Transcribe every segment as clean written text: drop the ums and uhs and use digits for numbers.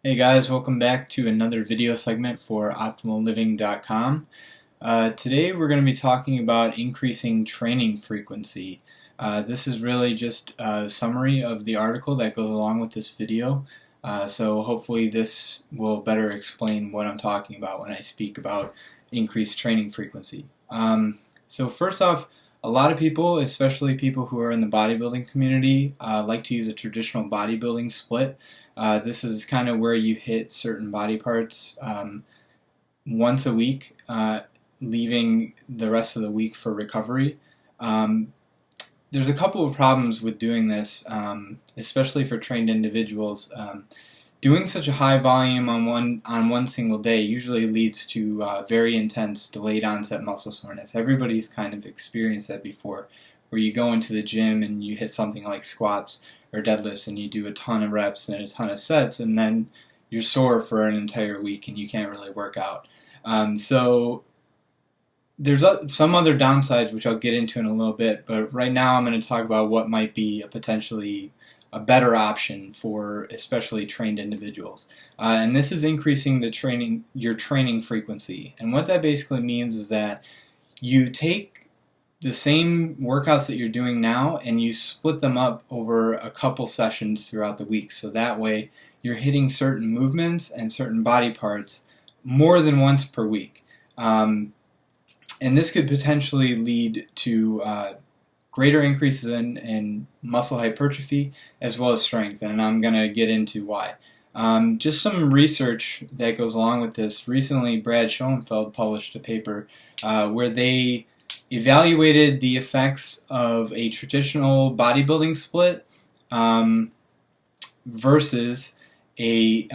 Hey guys, welcome back to another video segment for OptimalLiving.com. Today we're going to be talking about increasing training frequency. This is really just a summary of the article that goes along with this video. So hopefully this will better explain what I'm talking about when I speak about increased training frequency. So first off, a lot of people, especially people who are in the bodybuilding community, like to use a traditional bodybuilding split. This is kind of where you hit certain body parts once a week, leaving the rest of the week for recovery. There's a couple of problems with doing this, especially for trained individuals. Doing such a high volume on one single day usually leads to very intense delayed onset muscle soreness. Everybody's kind of experienced that before, where you go into the gym and you hit something like squats or deadlifts and you do a ton of reps and a ton of sets, and then you're sore for an entire week and you can't really work out. So there's some other downsides which I'll get into in a little bit, but right now I'm going to talk about what might be potentially a better option for especially trained individuals. And this is increasing your training frequency. And what that basically means is that you take the same workouts that you're doing now and you split them up over a couple sessions throughout the week. So that way you're hitting certain movements and certain body parts more than once per week. And this could potentially lead to greater increases in muscle hypertrophy as well as strength, and I'm going to get into why. Just some research that goes along with this. Recently, Brad Schoenfeld published a paper where they evaluated the effects of a traditional bodybuilding split versus a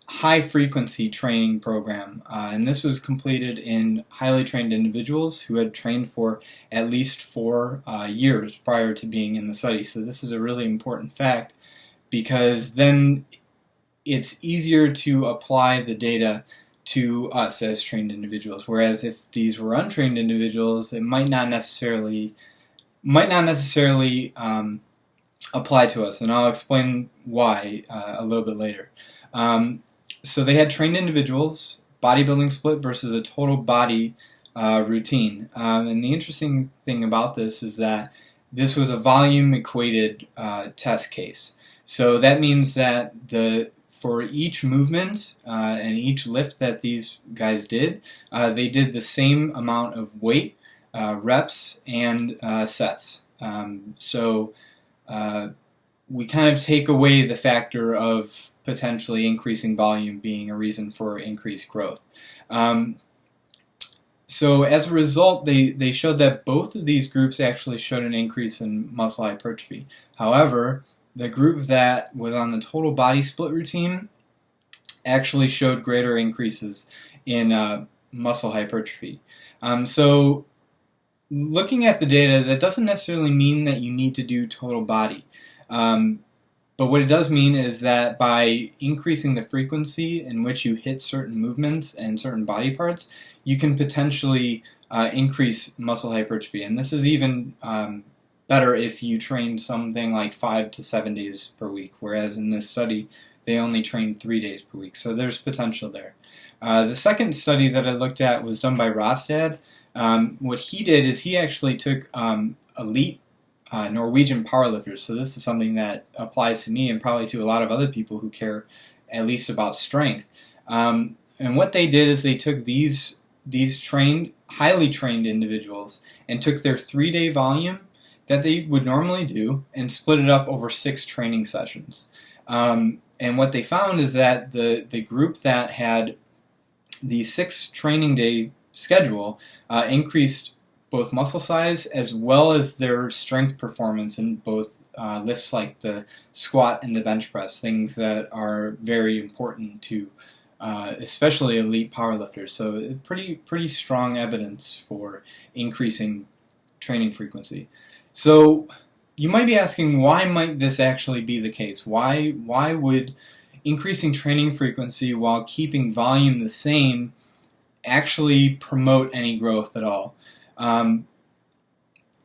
high-frequency training program. And this was completed in highly trained individuals who had trained for at least 4 years prior to being in the study. So this is a really important fact because then it's easier to apply the data to us as trained individuals. Whereas if these were untrained individuals, it might not necessarily apply to us, and I'll explain why a little bit later. So they had trained individuals, bodybuilding split versus a total body routine. And the interesting thing about this is that this was a volume equated test case. So that means that for each movement and each lift that these guys did, they did the same amount of weight, reps, and sets. So we kind of take away the factor of potentially increasing volume being a reason for increased growth. So as a result, they showed that both of these groups actually showed an increase in muscle hypertrophy. However, the group that was on the total body split routine actually showed greater increases in muscle hypertrophy. So looking at the data, that doesn't necessarily mean that you need to do total body. But what it does mean is that by increasing the frequency in which you hit certain movements and certain body parts, you can potentially increase muscle hypertrophy. And this is even better if you train something like 5 to 7 days per week, whereas in this study they only trained 3 days per week. So there's potential there. The second study that I looked at was done by Rostad. What he did is he actually took elite Norwegian powerlifters. So this is something that applies to me and probably to a lot of other people who care at least about strength. And what they did is they took these highly trained individuals and took their 3-day volume that they would normally do and split it up over 6 training sessions. And what they found is that the group that had the 6 training day schedule increased both muscle size as well as their strength performance in both lifts like the squat and the bench press, things that are very important to especially elite powerlifters. So pretty strong evidence for increasing training frequency. So you might be asking, why might this actually be the case? Why would increasing training frequency while keeping volume the same actually promote any growth at all? And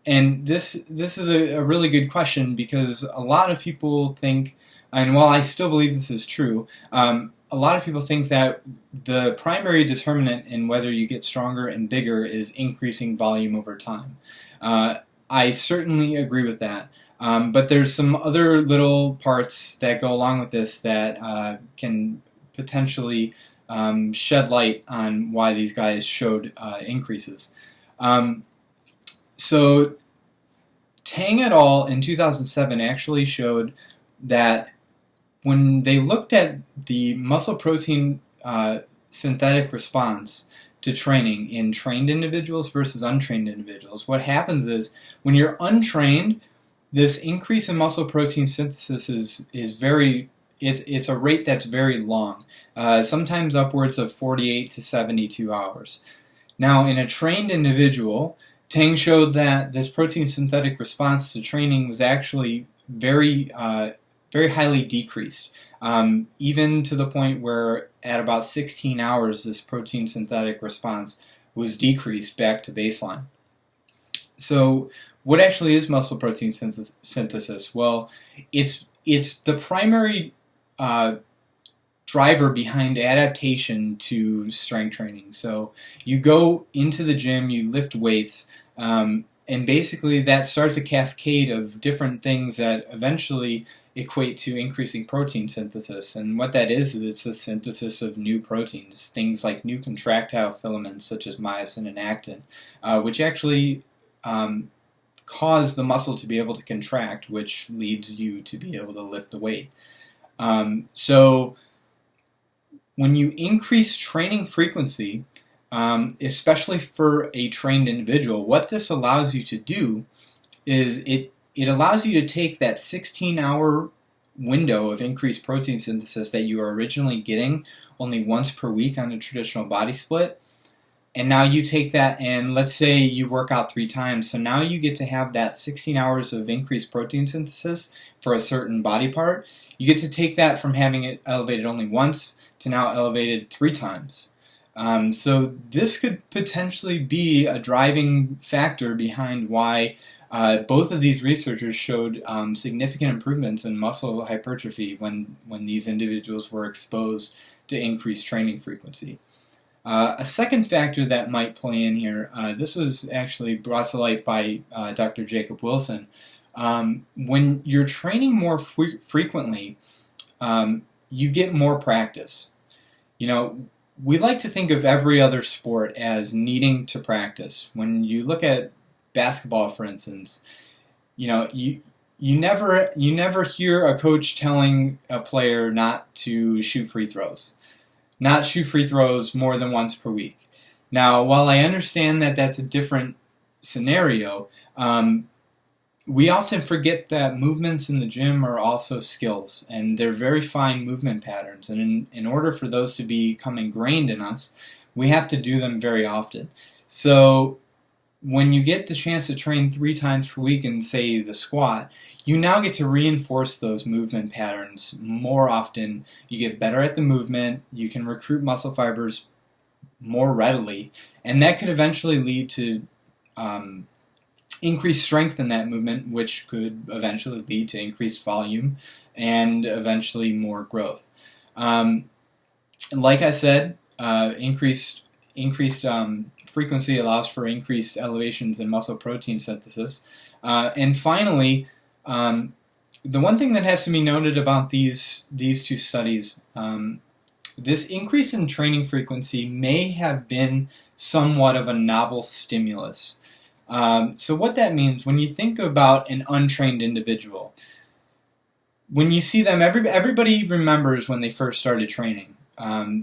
this is a really good question because a lot of people think And while I still believe this is true, a lot of people think that the primary determinant in whether you get stronger and bigger is increasing volume over time. I certainly agree with that. But there's some other little parts that go along with this that can potentially shed light on why these guys showed increases. So Tang et al. In 2007 actually showed that when they looked at the muscle protein synthetic response to training in trained individuals versus untrained individuals, what happens is when you're untrained, this increase in muscle protein synthesis is very, it's a rate that's very long, sometimes upwards of 48 to 72 hours. Now, in a trained individual, Tang showed that this protein synthetic response to training was actually very highly decreased, even to the point where at about 16 hours this protein synthetic response was decreased back to baseline. So what actually is muscle protein synthesis? Well, it's the primary driver behind adaptation to strength training. So you go into the gym, you lift weights, and basically that starts a cascade of different things that eventually equate to increasing protein synthesis. And what that is it's a synthesis of new proteins, things like new contractile filaments such as myosin and actin, which actually cause the muscle to be able to contract, which leads you to be able to lift the weight. So when you increase training frequency, especially for a trained individual, what this allows you to do is it allows you to take that 16-hour window of increased protein synthesis that you were originally getting only once per week on a traditional body split, and now you take that and let's say you work out 3 times, so now you get to have that 16 hours of increased protein synthesis for a certain body part. You get to take that from having it elevated only once to now elevated 3 times. So this could potentially be a driving factor behind why both of these researchers showed significant improvements in muscle hypertrophy when these individuals were exposed to increased training frequency. A second factor that might play in here, this was actually brought to light by Dr. Jacob Wilson. When you're training more frequently, you get more practice. You know, we like to think of every other sport as needing to practice. When you look at basketball, for instance, you know, you never hear a coach telling a player not to shoot free throws, not shoot free throws more than once per week. Now, while I understand that that's a different scenario, we often forget that movements in the gym are also skills, and they're very fine movement patterns. And in order for those to become ingrained in us, we have to do them very often. So when you get the chance to train 3 times per week in, say, the squat, you now get to reinforce those movement patterns more often. You get better at the movement, you can recruit muscle fibers more readily, and that could eventually lead to increased strength in that movement, which could eventually lead to increased volume and eventually more growth. Like I said, increased frequency allows for increased elevations in muscle protein synthesis. And finally, the one thing that has to be noted about these 2 studies, this increase in training frequency may have been somewhat of a novel stimulus. So what that means, when you think about an untrained individual, when you see them, everybody remembers when they first started training.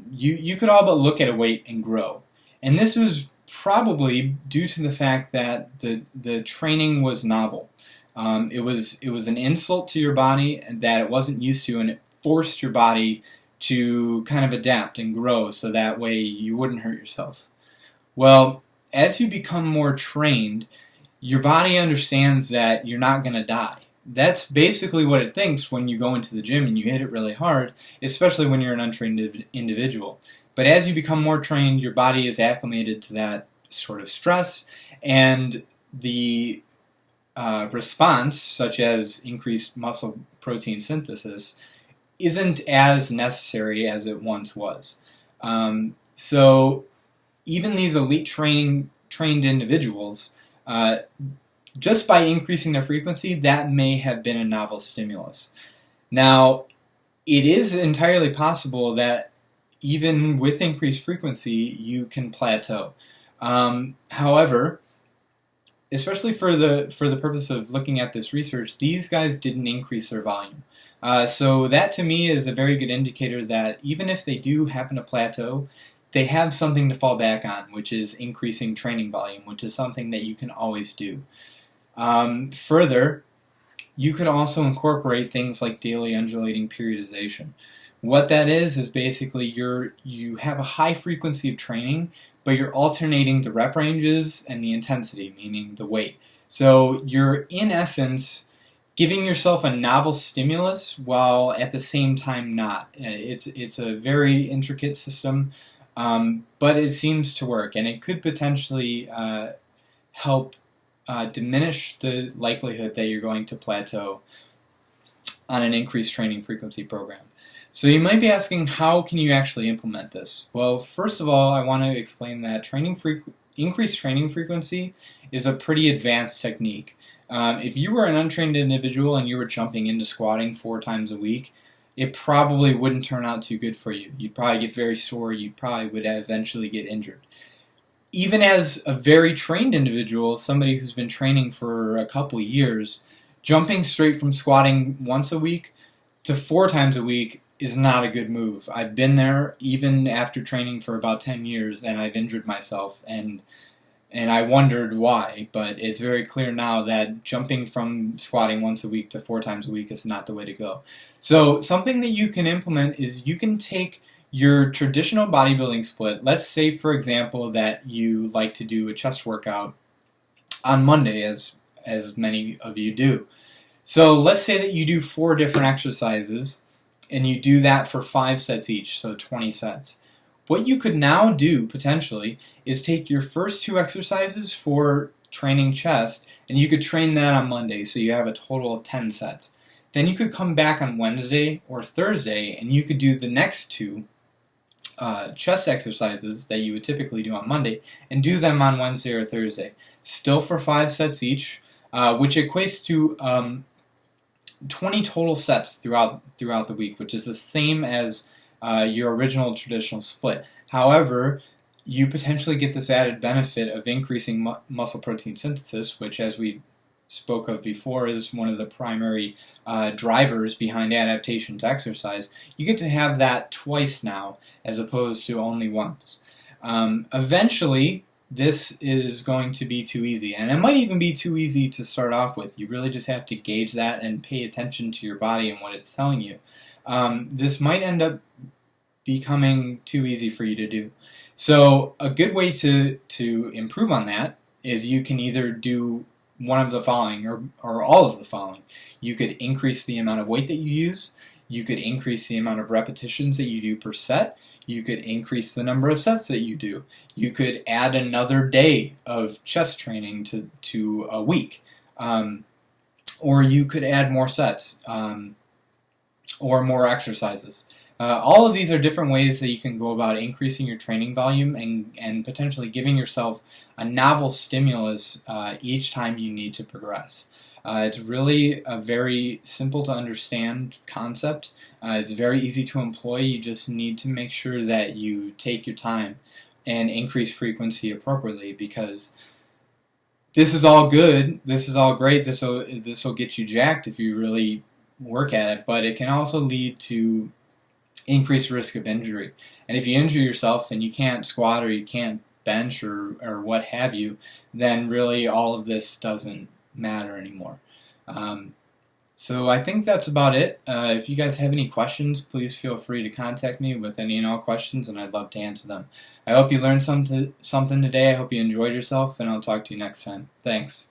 You could all but look at a weight and grow. And this was probably due to the fact that the training was novel. It was an insult to your body that it wasn't used to, and it forced your body to kind of adapt and grow so that way you wouldn't hurt yourself. Well, as you become more trained, your body understands that you're not going to die. That's basically what it thinks when you go into the gym and you hit it really hard, especially when you're an untrained individual. But as you become more trained, your body is acclimated to that sort of stress, and the response, such as increased muscle protein synthesis, isn't as necessary as it once was. So even these elite trained individuals, just by increasing their frequency, that may have been a novel stimulus. Now, it is entirely possible that even with increased frequency, you can plateau. However, especially for the purpose of looking at this research, these guys didn't increase their volume. So that to me is a very good indicator that even if they do happen to plateau, they have something to fall back on, which is increasing training volume, which is something that you can always do. Further, you could also incorporate things like daily undulating periodization. What that is basically you have a high frequency of training, but you're alternating the rep ranges and the intensity, meaning the weight. So you're, in essence, giving yourself a novel stimulus while at the same time not. It's a very intricate system, but it seems to work, and it could potentially help diminish the likelihood that you're going to plateau on an increased training frequency program. So you might be asking, how can you actually implement this? Well, first of all, I want to explain that increased training frequency is a pretty advanced technique. If you were an untrained individual and you were jumping into squatting 4 times a week, it probably wouldn't turn out too good for you. You'd probably get very sore. You probably would eventually get injured. Even as a very trained individual, somebody who's been training for a couple years, jumping straight from squatting once a week to 4 times a week is not a good move. I've been there even after training for about 10 years, and I've injured myself, and I wondered why, but it's very clear now that jumping from squatting once a week to 4 times a week is not the way to go. So something that you can implement is you can take your traditional bodybuilding split. Let's say, for example, that you like to do a chest workout on Monday, as many of you do. So let's say that you do 4 different exercises, and you do that for 5 sets each, so 20 sets. What you could now do, potentially, is take your first 2 exercises for training chest, and you could train that on Monday, so you have a total of 10 sets. Then you could come back on Wednesday or Thursday, and you could do the next 2 chest exercises that you would typically do on Monday, and do them on Wednesday or Thursday. Still for 5 sets each, which equates to 20 total sets throughout the week, which is the same as your original traditional split. However, you potentially get this added benefit of increasing muscle protein synthesis, which, as we spoke of before, is one of the primary drivers behind adaptation to exercise. You get to have that twice now, as opposed to only once. Eventually, this is going to be too easy, and it might even be too easy to start off with. You really just have to gauge that and pay attention to your body and what it's telling you. This might end up becoming too easy for you to do. So a good way to improve on that is you can either do one of the following or all of the following. You could increase the amount of weight that you use. You could increase the amount of repetitions that you do per set. You could increase the number of sets that you do. You could add another day of chest training to a week. Or you could add more sets or more exercises. All of these are different ways that you can go about increasing your training volume and potentially giving yourself a novel stimulus each time you need to progress. It's really a very simple to understand concept. It's very easy to employ. You just need to make sure that you take your time and increase frequency appropriately, because this is all good, this is all great, this will get you jacked if you really work at it, but it can also lead to increased risk of injury. And if you injure yourself and you can't squat or you can't bench or what have you, then really all of this doesn't matter anymore. So I think that's about it. If you guys have any questions, please feel free to contact me with any and all questions, and I'd love to answer them. I hope you learned something today. I hope you enjoyed yourself, and I'll talk to you next time. Thanks.